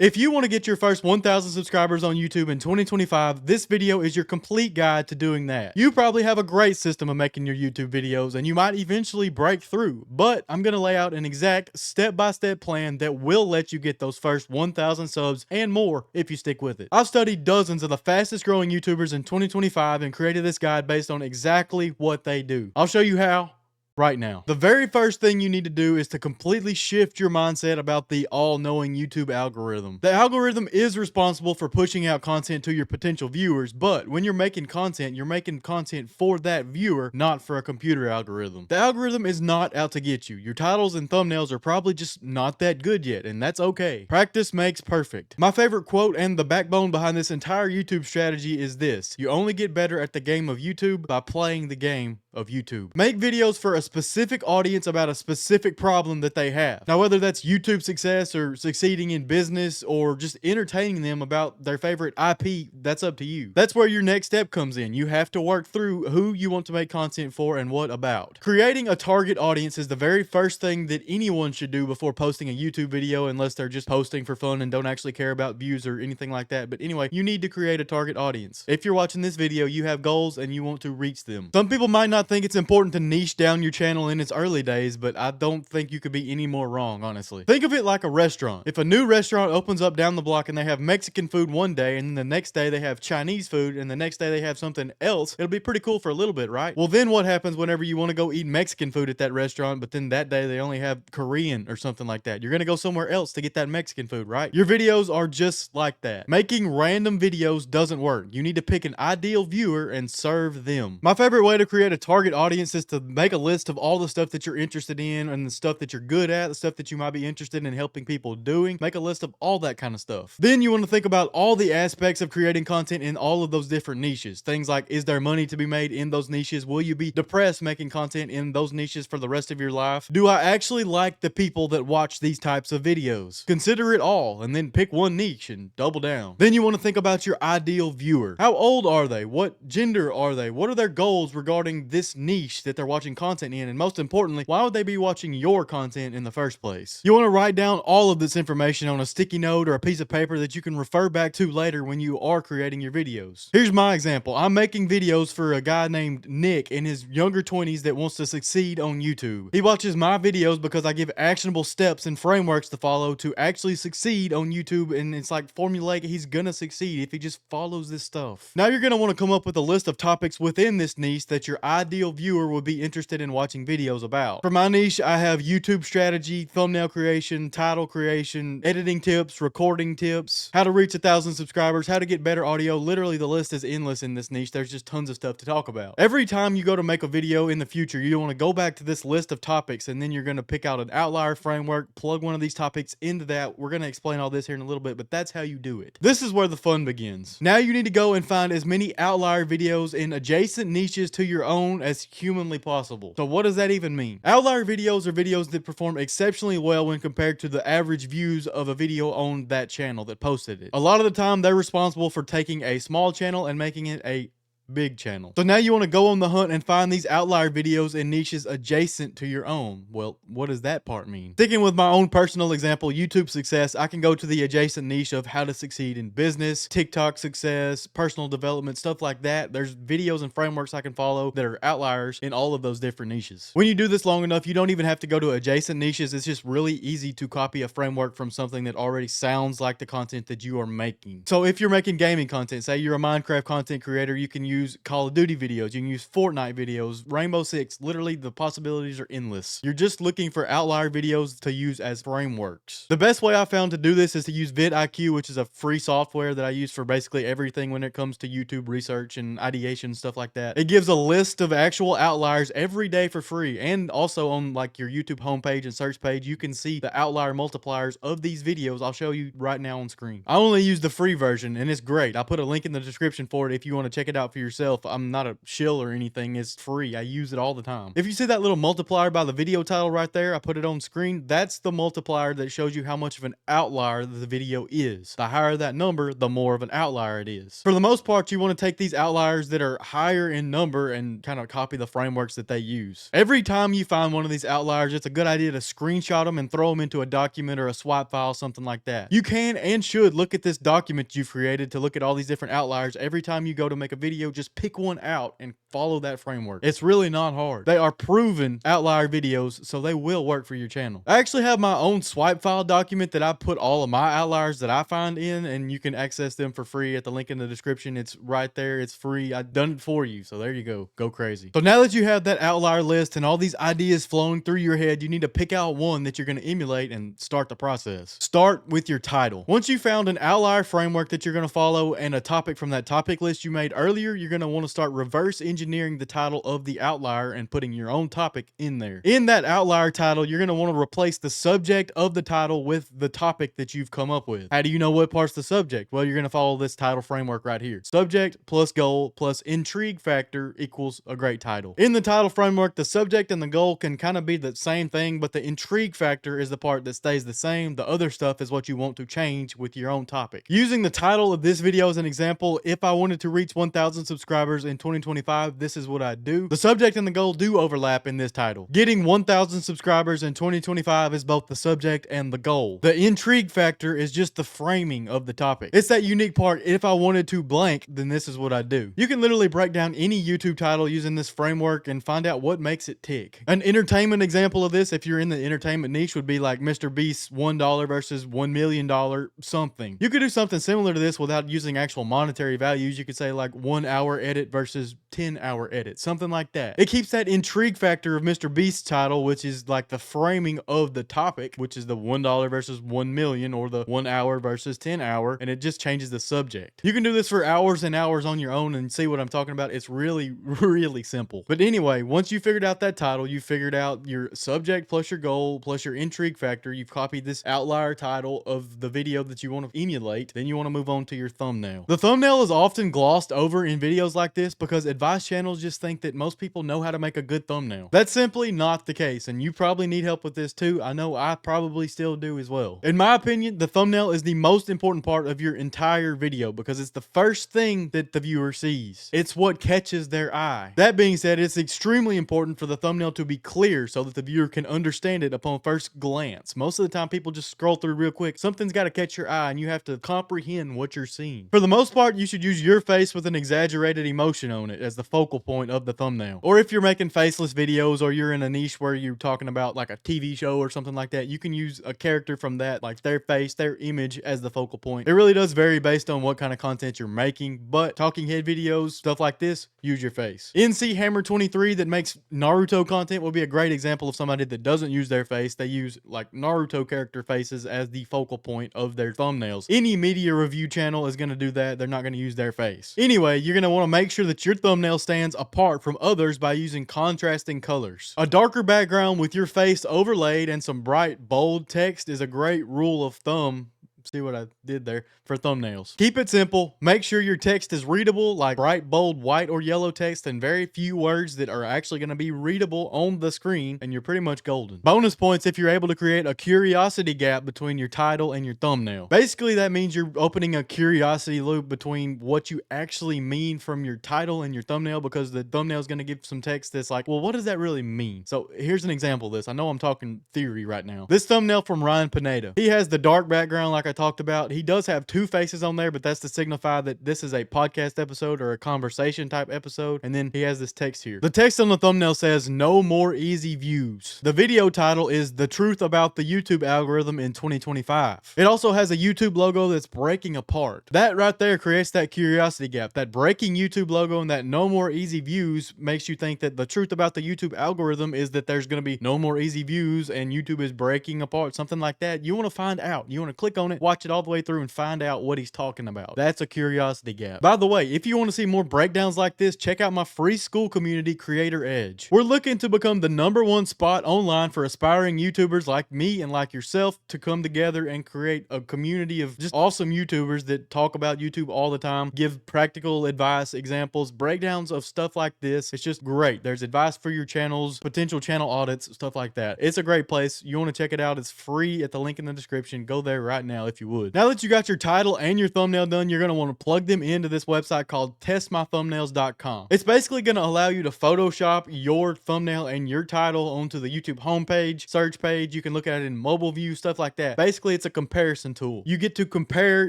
If you want to get your first 1,000 subscribers on YouTube in 2025, this video is your complete guide to doing that. You probably have a great system of making your YouTube videos and you might eventually break through, but I'm going to lay out an exact step-by-step plan that will let you get those first 1,000 subs and more if you stick with it. I've studied dozens of the fastest growing YouTubers in 2025 and created this guide based on exactly what they do. I'll show you how right now. The very first thing you need to do is to completely shift your mindset about the all-knowing YouTube algorithm. The algorithm is responsible for pushing out content to your potential viewers, but when you're making content for that viewer, not for a computer algorithm. The algorithm is not out to get you. Your titles and thumbnails are probably just not that good yet, and that's okay. Practice makes perfect. My favorite quote and the backbone behind this entire YouTube strategy is this: you only get better at the game of YouTube by playing the game of YouTube. Make videos for a specific audience about a specific problem that they have. Now, whether that's YouTube success or succeeding in business or just entertaining them about their favorite IP, that's up to you. That's where your next step comes in. You have to work through who you want to make content for and what about. Creating a target audience is the very first thing that anyone should do before posting a YouTube video, unless they're just posting for fun and don't actually care about views or anything like that. But anyway, you need to create a target audience. If you're watching this video, you have goals and you want to reach them. Some people might not think it's important to niche down your channel in its early days, but I don't think you could be any more wrong, honestly. Think of it like a restaurant. If a new restaurant opens up down the block and they have Mexican food one day, and then the next day they have Chinese food, and the next day they have something else, it'll be pretty cool for a little bit, right? Well, then what happens whenever you want to go eat Mexican food at that restaurant, but then that day they only have Korean or something like that? You're gonna go somewhere else to get that Mexican food, right? Your videos are just like that. Making random videos doesn't work. You need to pick an ideal viewer and serve them. My favorite way to create a target audience is to make a list of all the stuff that you're interested in and the stuff that you're good at, the stuff that you might be interested in helping people doing. Make a list of all that kind of stuff. Then you want to think about all the aspects of creating content in all of those different niches. Things like, is there money to be made in those niches? Will you be depressed making content in those niches for the rest of your life? Do I actually like the people that watch these types of videos? Consider it all and then pick one niche and double down. Then you want to think about your ideal viewer. How old are they? What gender are they? What are their goals regarding this niche that they're watching content in? And most importantly, why would they be watching your content in the first place? You want to write down all of this information on a sticky note or a piece of paper that you can refer back to later when you are creating your videos. Here's my example. I'm making videos for a guy named Nick in his younger 20s that wants to succeed on YouTube. He watches my videos because I give actionable steps and frameworks to follow to actually succeed on YouTube, and it's like formulaic. He's gonna succeed if he just follows this stuff. Now you're gonna want to come up with a list of topics within this niche that your ideal viewer would be interested in watching videos about. For my niche, I have YouTube strategy, thumbnail creation, title creation, editing tips, recording tips, how to reach 1,000 subscribers, how to get better audio. Literally, the list is endless in this niche. There's just tons of stuff to talk about. Every time you go to make a video in the future, you want to go back to this list of topics, and then you're going to pick out an Outlier framework, plug one of these topics into that. We're going to explain all this here in a little bit, but that's how you do it. This is where the fun begins. Now you need to go and find as many Outlier videos in adjacent niches to your own as humanly possible. So what does that even mean? Outlier videos are videos that perform exceptionally well when compared to the average views of a video on that channel that posted it. A lot of the time, they're responsible for taking a small channel and making it a big channel. So now you want to go on the hunt and find these Outlier videos in niches adjacent to your own. Well, what does that part mean? Sticking with my own personal example, YouTube success, I can go to the adjacent niche of how to succeed in business, TikTok success, personal development, stuff like that. There's videos and frameworks I can follow that are outliers in all of those different niches. When you do this long enough, you don't even have to go to adjacent niches. It's just really easy to copy a framework from something that already sounds like the content that you are making. So if you're making gaming content, say you're a Minecraft content creator, you can use Call of Duty videos, you can use Fortnite videos, Rainbow Six. Literally, the possibilities are endless. You're just looking for Outlier videos to use as frameworks. The best way I found to do this is to use vidIQ, which is a free software that I use for basically everything when it comes to YouTube research and ideation, stuff like that. It gives a list of actual outliers every day for free, and also on like your YouTube homepage and search page, you can see the outlier multipliers of these videos. I'll show you right now on screen. I only use the free version, and it's great. I'll put a link in the description for it if you want to check it out for for yourself. I'm not a shill or anything. It's free. I use it all the time. If you see that little multiplier by the video title right there, I put it on screen. That's the multiplier that shows you how much of an outlier the video is. The higher that number, the more of an outlier it is. For the most part, you want to take these outliers that are higher in number and kind of copy the frameworks that they use. Every time you find one of these outliers, it's a good idea to screenshot them and throw them into a document or a swap file, something like that. You can and should look at this document you've created to look at all these different outliers. Every time you go to make a video, just pick one out and follow that framework. It's really not hard. They are proven outlier videos, so they will work for your channel. I actually have my own swipe file document that I put all of my outliers that I find in, and you can access them for free at the link in the description. It's right there. It's free. I've done it for you, so there you go. Go crazy. So now that you have that outlier list and all these ideas flowing through your head, you need to pick out one that you're going to emulate and start the process. Start with your title. Once you found an outlier framework that you're going to follow and a topic from that topic list you made earlier, you're going to want to start reverse engineering the title of the outlier and putting your own topic in there. In that outlier title, you're going to want to replace the subject of the title with the topic that you've come up with. How do you know what part's the subject? Well, you're going to follow this title framework right here. Subject plus goal plus intrigue factor equals a great title. In the title framework, the subject and the goal can kind of be the same thing, but the intrigue factor is the part that stays the same. The other stuff is what you want to change with your own topic. Using the title of this video as an example, if I wanted to reach 1,000 subscribers in 2025, this is what I'd do. The subject and the goal do overlap in this title. Getting 1,000 subscribers in 2025 is both the subject and the goal. The intrigue factor is just the framing of the topic. It's that unique part. If I wanted to blank, then this is what I'd do. You can literally break down any YouTube title using this framework and find out what makes it tick. An entertainment example of this, if you're in the entertainment niche, would be like Mr. Beast's $1 versus $1 million something. You could do something similar to this without using actual monetary values. You could say like 1 hour edit versus 10-hour edit, something like that. It keeps that intrigue factor of Mr. Beast's title, which is like the framing of the topic, which is the $1 versus 1 million or the 1 hour versus 10 hour, and it just changes the subject. You can do this for hours and hours on your own and see what I'm talking about. It's really, really simple. But anyway, once you figured out that title, you figured out your subject plus your goal plus your intrigue factor, you've copied this outlier title of the video that you want to emulate, then you want to move on to your thumbnail. The thumbnail is often glossed over in videos like this because advice channels just think that most people know how to make a good thumbnail. That's simply not the case, and you probably need help with this too. I know I probably still do as well. In my opinion, the thumbnail is the most important part of your entire video because it's the first thing that the viewer sees. It's what catches their eye. That being said, it's extremely important for the thumbnail to be clear so that the viewer can understand it upon first glance. Most of the time, people just scroll through real quick. Something's got to catch your eye, and you have to comprehend what you're seeing. For the most part, you should use your face with an exaggerated emotion on it as the focal point of the thumbnail. Or if you're making faceless videos or you're in a niche where you're talking about like a TV show or something like that, you can use a character from that, like their face, their image as the focal point. It really does vary based on what kind of content you're making, but talking head videos, stuff like this, use your face. NC Hammer 23 that makes Naruto content will be a great example of somebody that doesn't use their face. They use like Naruto character faces as the focal point of their thumbnails. Any media review channel is going to do that. They're not going to use their face. Anyway, you're going to want to make sure that your thumbnail stands apart from others by using contrasting colors. A darker background with your face overlaid and some bright, bold text is a great rule of thumb. See what I did there for thumbnails. Keep it simple. Make sure your text is readable, like bright, bold, white or yellow text, and very few words that are actually going to be readable on the screen, and you're pretty much golden. Bonus points if you're able to create a curiosity gap between your title and your thumbnail. Basically, that means you're opening a curiosity loop between what you actually mean from your title and your thumbnail, because the thumbnail is going to give some text that's like, well, what does that really mean? So here's an example of this. I know I'm talking theory right now. This thumbnail from Ryan Pineda. He has the dark background like I talked about. He does have two faces on there, but that's to signify that this is a podcast episode or a conversation type episode. And then he has this text here. The text on the thumbnail says, "No more easy views." The video title is "The Truth About the YouTube Algorithm in 2025." It also has a YouTube logo that's breaking apart. That right there creates that curiosity gap. That breaking YouTube logo and that "no more easy views" makes you think that the truth about the YouTube algorithm is that there's going to be no more easy views and YouTube is breaking apart, something like that. You want to find out. You want to click on it, watch it all the way through and find out what he's talking about. That's a curiosity gap. By the way, if you want to see more breakdowns like this, check out my free school community, Creator Edge. We're looking to become the #1 spot online for aspiring YouTubers like me and like yourself to come together and create a community of just awesome YouTubers that talk about YouTube all the time, give practical advice, examples, breakdowns of stuff like this. It's just great. There's advice for your channels, potential channel audits, stuff like that. It's a great place. You want to check it out. It's free at the link in the description. Go there right now if you would. Now that you got your title and your thumbnail done, you're going to want to plug them into this website called testmythumbnails.com. It's basically going to allow you to Photoshop your thumbnail and your title onto the YouTube homepage, search page. You can look at it in mobile view, stuff like that. Basically, it's a comparison tool. You get to compare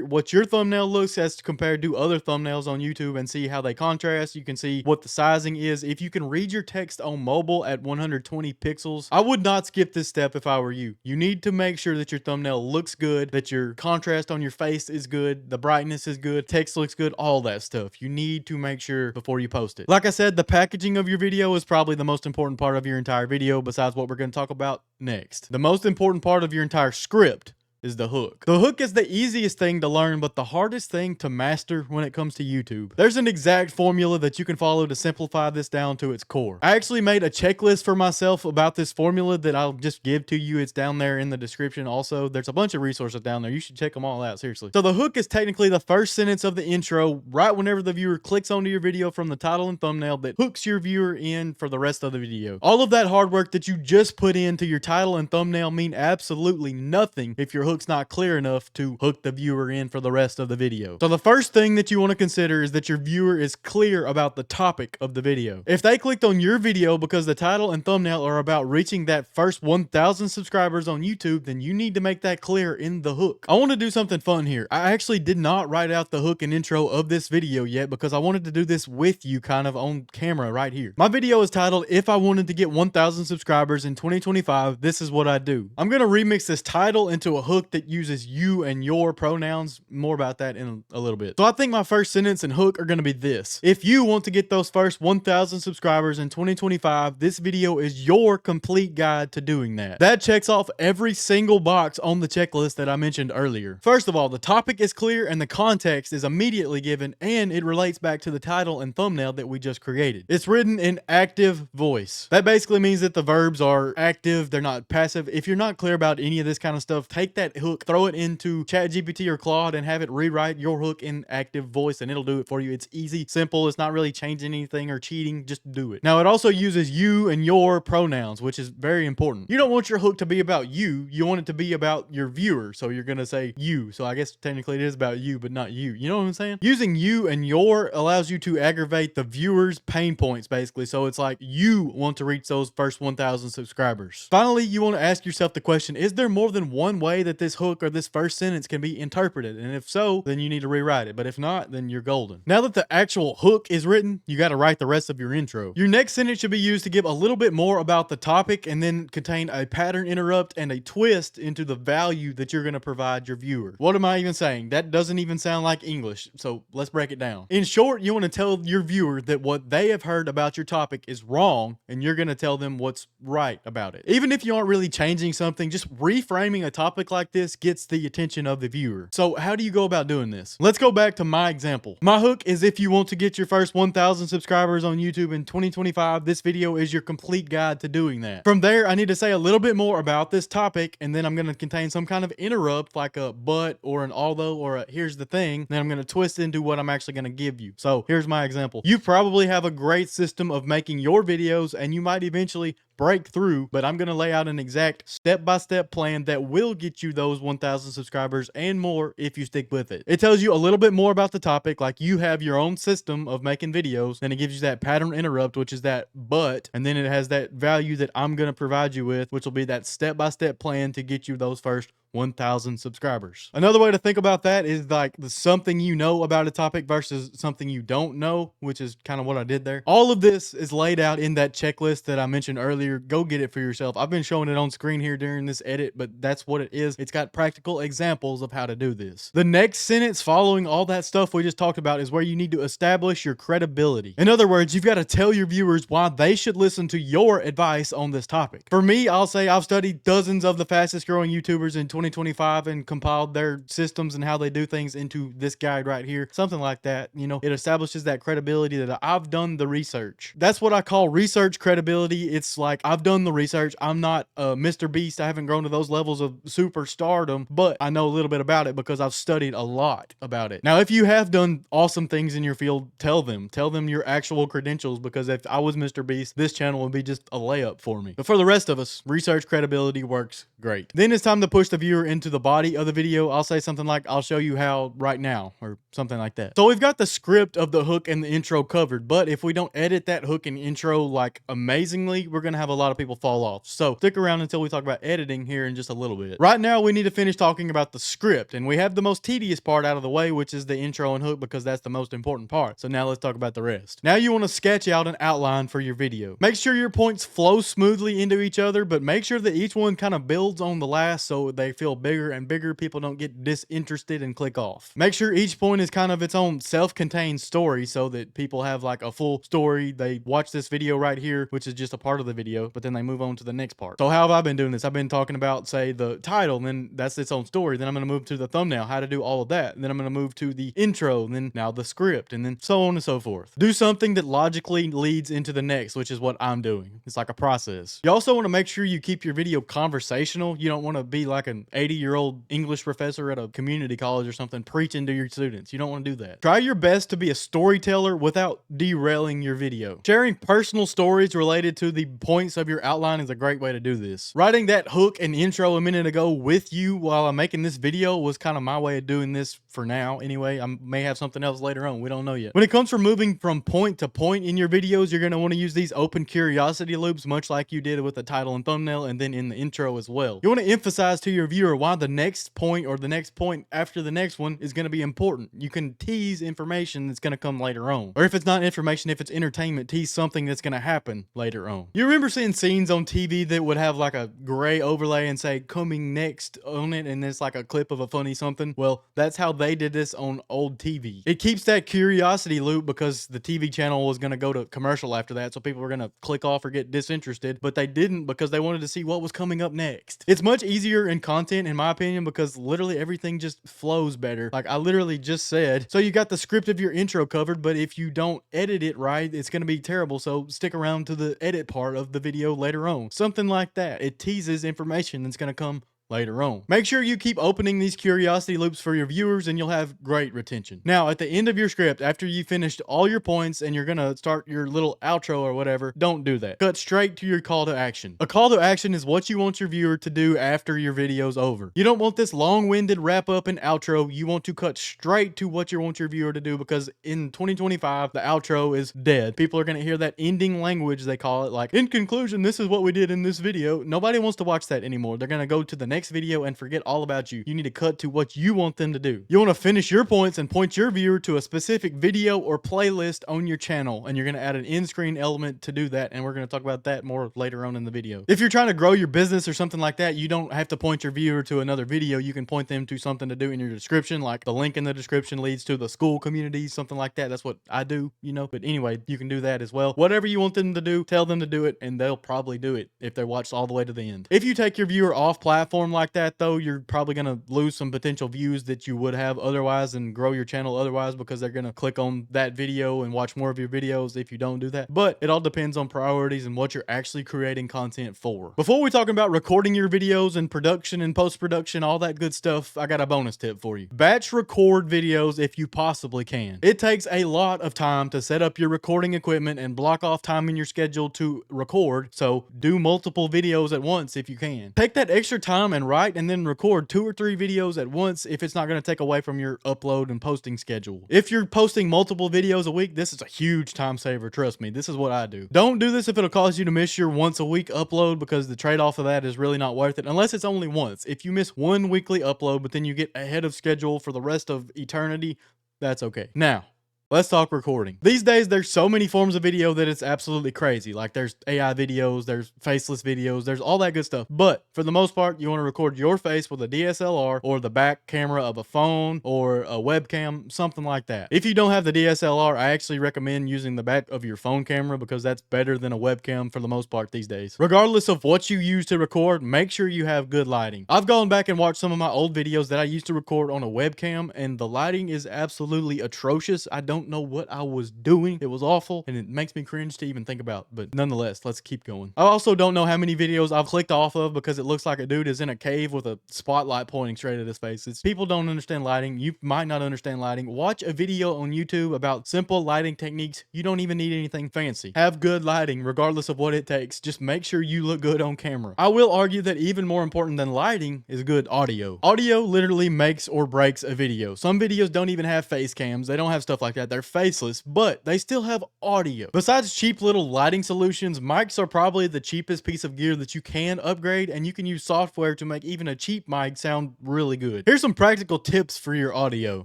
what your thumbnail looks as compared to other thumbnails on YouTube and see how they contrast. You can see what the sizing is. If you can read your text on mobile at 120 pixels, I would not skip this step if I were you. You need to make sure that your thumbnail looks good, that your contrast on your face is good, the brightness is good, text looks good, all that stuff. You need to make sure before you post it. Like I said, the packaging of your video is probably the most important part of your entire video besides what we're going to talk about next. The most important part of your entire script is the hook. The hook is the easiest thing to learn, but the hardest thing to master when it comes to YouTube. There's an exact formula that you can follow to simplify this down to its core. I actually made a checklist for myself about this formula that I'll just give to you. It's down there in the description also. There's a bunch of resources down there. You should check them all out, seriously. So the hook is technically the first sentence of the intro, right whenever the viewer clicks onto your video from the title and thumbnail, that hooks your viewer in for the rest of the video. All of that hard work that you just put into your title and thumbnail mean absolutely nothing if your hook's not clear enough to hook the viewer in for the rest of the video. So the first thing that you want to consider is that your viewer is clear about the topic of the video. If they clicked on your video because the title and thumbnail are about reaching that first 1,000 subscribers on YouTube, then you need to make that clear in the hook. I want to do something fun here. I actually did not write out the hook and intro of this video yet because I wanted to do this with you kind of on camera right here. My video is titled, "If I Wanted to Get 1,000 Subscribers in 2025, This Is What I Do." I'm going to remix this title into a hook that uses you and your pronouns. More about that in a little bit. So I think my first sentence and hook are going to be this: if you want to get those first 1,000 subscribers in 2025, this video is your complete guide to doing that. That checks off every single box on the checklist that I mentioned earlier. First of all, the topic is clear and the context is immediately given, and it relates back to the title and thumbnail that we just created. It's written in active voice. That basically means that the verbs are active, they're not passive. If you're not clear about any of this kind of stuff, take that hook, throw it into ChatGPT or Claude and have it rewrite your hook in active voice and it'll do it for you. It's easy, simple, it's not really changing anything or cheating, just do it. Now it also uses you and your pronouns, which is very important. You don't want your hook to be about you, you want it to be about your viewer, so you're gonna say you. So I guess technically it is about you, but not you. You know what I'm saying? Using you and your allows you to aggravate the viewer's pain points, basically. So it's like you want to reach those first 1,000 subscribers. Finally, you want to ask yourself the question, is there more than one way that this hook or this first sentence can be interpreted? And if so, then you need to rewrite it. But if not, then you're golden. Now that the actual hook is written, you got to write the rest of your intro. Your next sentence should be used to give a little bit more about the topic and then contain a pattern interrupt and a twist into the value that you're going to provide your viewer. What am I even saying? That doesn't even sound like English. So let's break it down. In short, you want to tell your viewer that what they have heard about your topic is wrong and you're going to tell them what's right about it. Even if you aren't really changing something, just reframing a topic like this gets the attention of the viewer. So how do you go about doing this? Let's go back to my example. My hook is, if you want to get your first 1,000 subscribers on YouTube in 2025, this video is your complete guide to doing that. From there, I need to say a little bit more about this topic, and then I'm going to contain some kind of interrupt like a but or an although or a here's the thing. Then I'm going to twist into what I'm actually going to give you. So here's my example. You probably have a great system of making your videos and you might eventually break through, but I'm going to lay out an exact step-by-step plan that will get you those 1,000 subscribers and more if you stick with it. It tells you a little bit more about the topic, like you have your own system of making videos, then it gives you that pattern interrupt, which is that but, and then it has that value that I'm going to provide you with, which will be that step-by-step plan to get you those first 1,000 subscribers. Another way to think about that is like the something you know about a topic versus something you don't know, which is kind of what I did there. All of this is laid out in that checklist that I mentioned earlier. Go get it for yourself. I've been showing it on screen here during this edit, but that's what it is. It's got practical examples of how to do this. The next sentence following all that stuff we just talked about is where you need to establish your credibility. In other words, you've got to tell your viewers why they should listen to your advice on this topic. For me, I'll say I've studied dozens of the fastest growing YouTubers in 2025 and compiled their systems and how they do things into this guide right here. Something like that. You know, it establishes that credibility that I've done the research. That's what I call research credibility. It's like I've done the research. I'm not Mr. Beast. I haven't grown to those levels of superstardom, but I know a little bit about it because I've studied a lot about it. Now, if you have done awesome things in your field, tell them your actual credentials, because if I was Mr. Beast, this channel would be just a layup for me. But for the rest of us, research credibility works great. Then it's time to push the viewer into the body of the video. I'll say something like, I'll show you how right now, or something like that. So we've got the script of the hook and the intro covered, but if we don't edit that hook and intro like amazingly, we're gonna have a lot of people fall off. So stick around until we talk about editing here in just a little bit. Right now we need to finish talking about the script, and we have the most tedious part out of the way, which is the intro and hook, because that's the most important part. So now let's talk about the rest. Now you want to sketch out an outline for your video. Make sure your points flow smoothly into each other, but make sure that each one kind of builds on the last so they feel bigger and bigger. People don't get disinterested and click off. Make sure each point is kind of its own self-contained story so that people have like a full story. They watch this video right here, which is just a part of the video, but then they move on to the next part. So how have I been doing this? I've been talking about, say, the title, and then that's its own story. Then I'm going to move to the thumbnail, how to do all of that. And then I'm going to move to the intro, and then now the script, and then so on and so forth. Do something that logically leads into the next, which is what I'm doing. It's like a process. You also want to make sure you keep your video conversational. You don't want to be like an 80-year-old English professor at a community college or something preaching to your students. You don't want to do that. Try your best to be a storyteller without derailing your video. Sharing personal stories related to the points of your outline is a great way to do this. Writing that hook and intro a minute ago with you while I'm making this video was kind of my way of doing this for now. Anyway, I may have something else later on. We don't know yet. When it comes to moving from point to point in your videos, you're going to want to use these open curiosity loops, much like you did with the title and thumbnail, and then in the intro as well. You want to emphasize to your viewer why the next point or the next point after the next one is going to be important. You can tease information that's going to come later on. Or if it's not information, if it's entertainment, tease something that's going to happen later on. You remember seeing scenes on TV that would have like a gray overlay and say coming next on it, and it's like a clip of a funny something? Well, that's how they did this on old TV. It keeps that curiosity loop because the TV channel was going to go to commercial after that, so people were going to click off or get disinterested, but they didn't because they wanted to see what was coming up next. It's much easier in content, in my opinion, because literally everything just flows better. Like I literally just said, so you got the script of your intro covered, but if you don't edit it right, it's going to be terrible. So stick around to the edit part of the video later on. Something like that. It teases information that's going to come later on. Make sure you keep opening these curiosity loops for your viewers and you'll have great retention. Now, at the end of your script, after you finished all your points and you're gonna start your little outro or whatever, don't do that. Cut straight to your call to action. A call to action is what you want your viewer to do after your video's over. You don't want this long-winded wrap up and outro. You want to cut straight to what you want your viewer to do, because in 2025, the outro is dead. People are gonna hear that ending language, they call it, like, in conclusion, this is what we did in this video. Nobody wants to watch that anymore. They're gonna go to the next video and forget all about you. You need to cut to what you want them to do. You want to finish your points and point your viewer to a specific video or playlist on your channel, and you're going to add an end screen element to do that, and we're going to talk about that more later on in the video. If you're trying to grow your business or something like that, you don't have to point your viewer to another video. You can point them to something to do in your description, like the link in the description leads to the school community, something like that. That's what I do, you know, but anyway, you can do that as well. Whatever you want them to do, tell them to do it, and they'll probably do it if they watched all the way to the end. If you take your viewer off platform like that, though, you're probably going to lose some potential views that you would have otherwise and grow your channel otherwise, because they're going to click on that video and watch more of your videos if you don't do that. But it all depends on priorities and what you're actually creating content for. Before we talk about recording your videos and production and post-production, all that good stuff, I got a bonus tip for you. Batch record videos if you possibly can. It takes a lot of time to set up your recording equipment and block off time in your schedule to record, so do multiple videos at once if you can. Take that extra time and write and then record 2 or 3 videos at once if it's not going to take away from your upload and posting schedule. If you're posting multiple videos a week, this is a huge time saver. Trust me, this is what I do. Don't do this if it'll cause you to miss your once a week upload, because the trade-off of that is really not worth it unless it's only once. If you miss one weekly upload but then you get ahead of schedule for the rest of eternity, that's okay. Now, let's talk recording. These days, there's so many forms of video that it's absolutely crazy. Like there's AI videos, there's faceless videos, there's all that good stuff. But for the most part, you want to record your face with a DSLR or the back camera of a phone or a webcam, something like that. If you don't have the DSLR, I actually recommend using the back of your phone camera because that's better than a webcam for the most part these days. Regardless of what you use to record, make sure you have good lighting. I've gone back and watched some of my old videos that I used to record on a webcam, and the lighting is absolutely atrocious. I don't know what I was doing. It was awful, and it makes me cringe to even think about, but nonetheless, let's keep going. I also don't know how many videos I've clicked off of because it looks like a dude is in a cave with a spotlight pointing straight at his face. People don't understand lighting. You might not understand lighting. Watch a video on YouTube about simple lighting techniques. You don't even need anything fancy. Have good lighting regardless of what it takes. Just make sure you look good on camera. I will argue that even more important than lighting is good audio. Audio literally makes or breaks a video. Some videos don't even have face cams. They don't have stuff like that. They're faceless, but they still have audio. Besides cheap little lighting solutions, mics are probably the cheapest piece of gear that you can upgrade, and you can use software to make even a cheap mic sound really good. Here's some practical tips for your audio.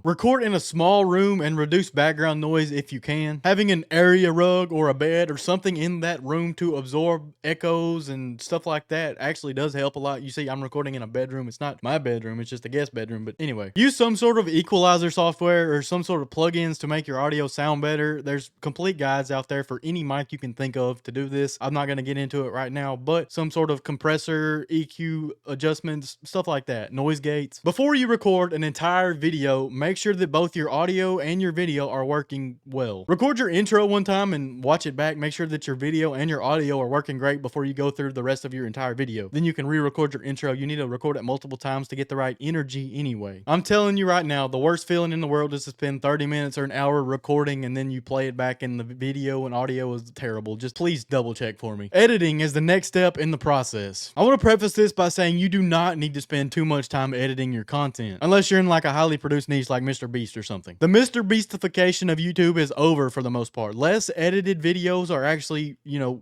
Record in a small room and reduce background noise if you can. Having an area rug or a bed or something in that room to absorb echoes and stuff like that actually does help a lot. You see, I'm recording in a bedroom. It's not my bedroom, it's just a guest bedroom. But anyway, use some sort of equalizer software or some sort of plugins to make your audio sound better. There's complete guides out there for any mic you can think of to do this. I'm not going to get into it right now, but some sort of compressor, EQ adjustments, stuff like that, noise gates. Before you record an entire video, make sure that both your audio and your video are working well. Record your intro one time and watch it back. Make sure that your video and your audio are working great before you go through the rest of your entire video. Then you can re-record your intro. You need to record it multiple times to get the right energy anyway. I'm telling you right now, the worst feeling in the world is to spend 30 minutes or an hour recording and then you play it back and the video and audio is terrible. Just please double check for me. Editing is the next step in the process. I want to preface this by saying you do not need to spend too much time editing your content unless you're in like a highly produced niche like Mr. Beast or something. The Mr. Beastification of YouTube is over for the most part. Less edited videos are actually,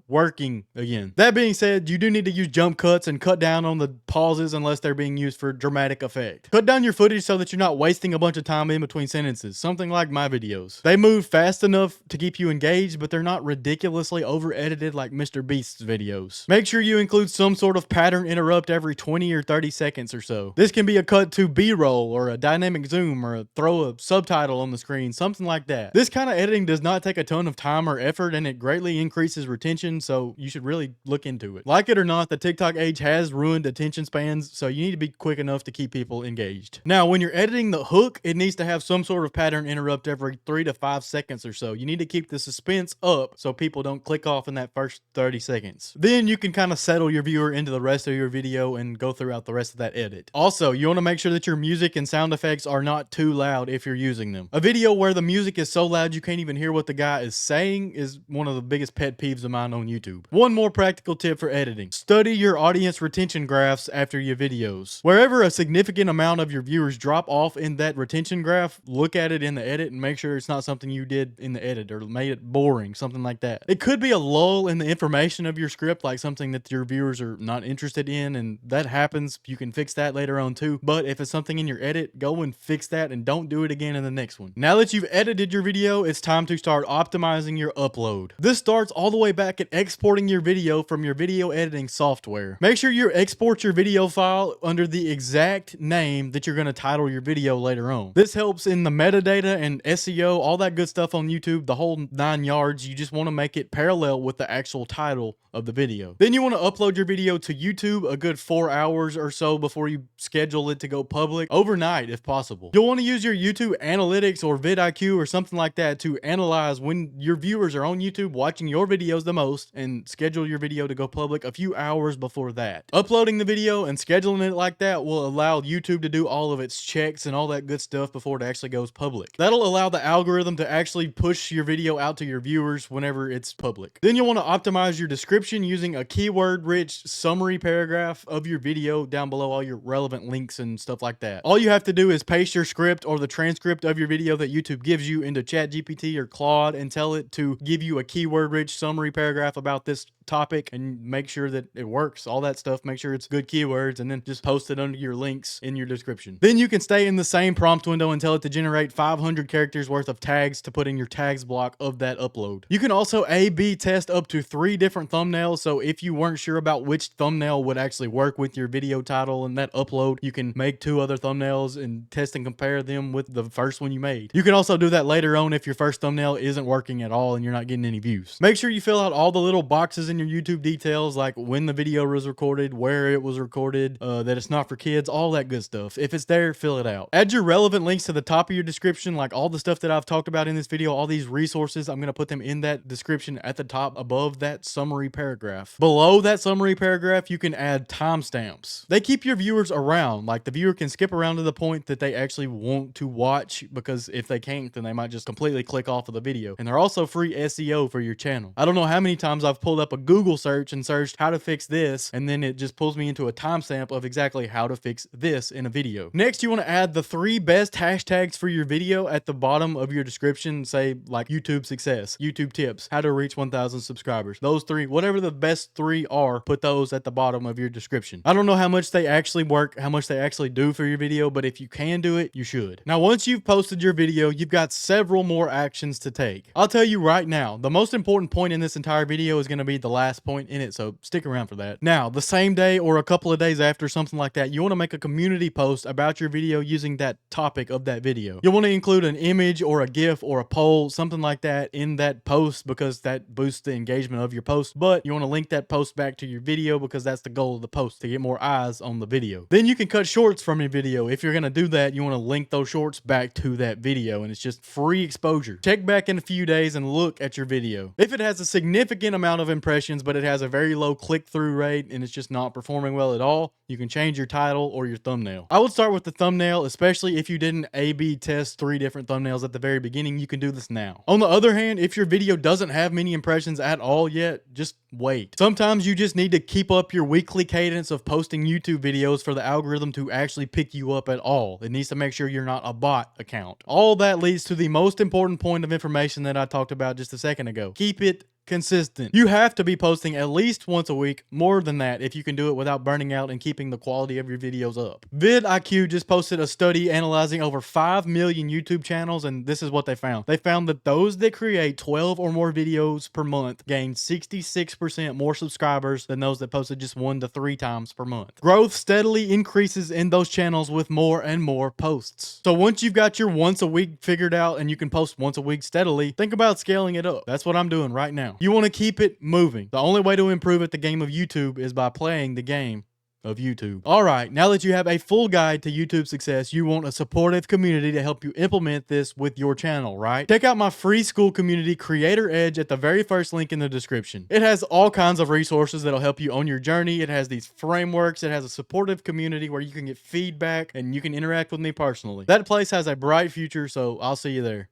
working again. That being said, you do need to use jump cuts and cut down on the pauses unless they're being used for dramatic effect. Cut down your footage so that you're not wasting a bunch of time in between sentences, something like my videos. They move fast enough to keep you engaged, but they're not ridiculously over edited like Mr. Beast's videos. Make sure you include some sort of pattern interrupt every 20 or 30 seconds or so. This can be a cut to B-roll or a dynamic zoom or throw a subtitle on the screen, something like that. This kind of editing does not take a ton of time or effort, and it greatly increases retention, so you should really look into it. Like it or not, the TikTok age has ruined attention spans, so you need to be quick enough to keep people engaged. Now, when you're editing the hook, it needs to have some sort of pattern interrupt every 3 to 5 seconds or so. You need to keep the suspense up so people don't click off in that first 30 seconds. Then you can kind of settle your viewer into the rest of your video and go throughout the rest of that edit. Also, you want to make sure that your music and sound effects are not too loud if you're using them. A video where the music is so loud you can't even hear what the guy is saying is one of the biggest pet peeves of mine on YouTube. One more practical tip for editing. Study your audience retention graphs after your videos. Wherever a significant amount of your viewers drop off in that retention graph, look at it in the edit and make sure it's not something you did in the edit or made it boring, something like that. It could be a lull in the information of your script, like something that your viewers are not interested in, and that happens. You can fix that later on too. But if it's something in your edit, go and fix that and don't do it again in the next one. Now that you've edited your video, it's time to start optimizing your upload. This starts all the way back at exporting your video from your video editing software. Make sure you export your video file under the exact name that you're going to title your video later on. This helps in the metadata and SEO, all that good stuff on YouTube, the whole 9 yards. You just want to make it parallel with the actual title of the video. Then you want to upload your video to YouTube a good 4 hours or so before you schedule it to go public, overnight if possible. You'll want to use your YouTube analytics or vidIQ or something like that to analyze when your viewers are on YouTube watching your videos the most and schedule your video to go public a few hours before that. Uploading the video and scheduling it like that will allow YouTube to do all of its checks and all that good stuff before it actually goes public. That'll allow the algorithm to actually push your video out to your viewers whenever it's public. Then you'll want to optimize your description using a keyword-rich summary paragraph of your video down below all your relevant links and stuff like that. All you have to do is paste your script or the transcript of your video that YouTube gives you into ChatGPT or Claude and tell it to give you a keyword-rich summary paragraph about this topic and make sure that it works, all that stuff. Make sure it's good keywords, and then just post it under your links in your description. Then you can stay in the same prompt window and tell it to generate 500 characters worth of tags to put in your tags block of that upload. You can also A/B test up to 3 different thumbnails, so if you weren't sure about which thumbnail would actually work with your video title and that upload, you can make 2 other thumbnails and test and compare them with the first one you made. You can also do that later on if your first thumbnail isn't working at all and you're not getting any views. Make sure you fill out all the little boxes in your YouTube details, like when the video was recorded, where it was recorded, that it's not for kids, all that good stuff. If it's there, fill it out. Add your relevant links to the top of your description, like all the stuff that I've talked about in this video, all these resources, I'm going to put them in that description at the top above that summary paragraph. Below that summary paragraph, you can add timestamps. They keep your viewers around, like the viewer can skip around to the point that they actually want to watch, because if they can't, then they might just completely click off of the video. And they're also free SEO for your channel. I don't know how many times I've pulled up a Google search and searched how to fix this, and then it just pulls me into a timestamp of exactly how to fix this in a video. Next, you want to add the 3 best hashtags for your video at the bottom of your description. Say like YouTube success, YouTube tips, how to reach 1,000 subscribers. Those 3, whatever the best 3 are, put those at the bottom of your description. I don't know how much they actually work, how much they actually do for your video, but if you can do it, you should. Now, once you've posted your video, you've got several more actions to take. I'll tell you right now, the most important point in this entire video is going to be the last point in it, so stick around for that. Now, the same day or a couple of days after, something like that, you want to make a community post about your video using that topic of that video. You'll want to include an image or a GIF or a poll, something like that in that post, because that boosts the engagement of your post. But you want to link that post back to your video, because that's the goal of the post, to get more eyes on the video. Then you can cut shorts from your video. If you're going to do that, you want to link those shorts back to that video, and it's just free exposure. Check back in a few days and look at your video. If it has a significant amount of impressions, but it has a very low click-through rate and it's just not performing well at all, you can change your title or your thumbnail. I would start with the thumbnail, especially if you didn't A/B test 3 different thumbnails at the very beginning. You can do this now. On the other hand, if your video doesn't have many impressions at all yet, just wait. Sometimes you just need to keep up your weekly cadence of posting YouTube videos for the algorithm to actually pick you up at all. It needs to make sure you're not a bot account. All that leads to the most important point of information that I talked about just a second ago. Keep it consistent. You have to be posting at least once a week, more than that if you can do it without burning out and keeping the quality of your videos up. vidIQ just posted a study analyzing over 5 million YouTube channels, and this is what they found. They found that those that create 12 or more videos per month gain 66% more subscribers than those that posted just 1 to 3 times per month. Growth steadily increases in those channels with more and more posts. So once you've got your once a week figured out and you can post once a week steadily, think about scaling it up. That's what I'm doing right now. You want to keep it moving. The only way to improve at the game of YouTube is by playing the game of YouTube. Alright, now that you have a full guide to YouTube success, you want a supportive community to help you implement this with your channel, right? Check out my free school community, Creator Edge, at the very first link in the description. It has all kinds of resources that'll help you on your journey. It has these frameworks. It has a supportive community where you can get feedback and you can interact with me personally. That place has a bright future, so I'll see you there.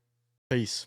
Peace.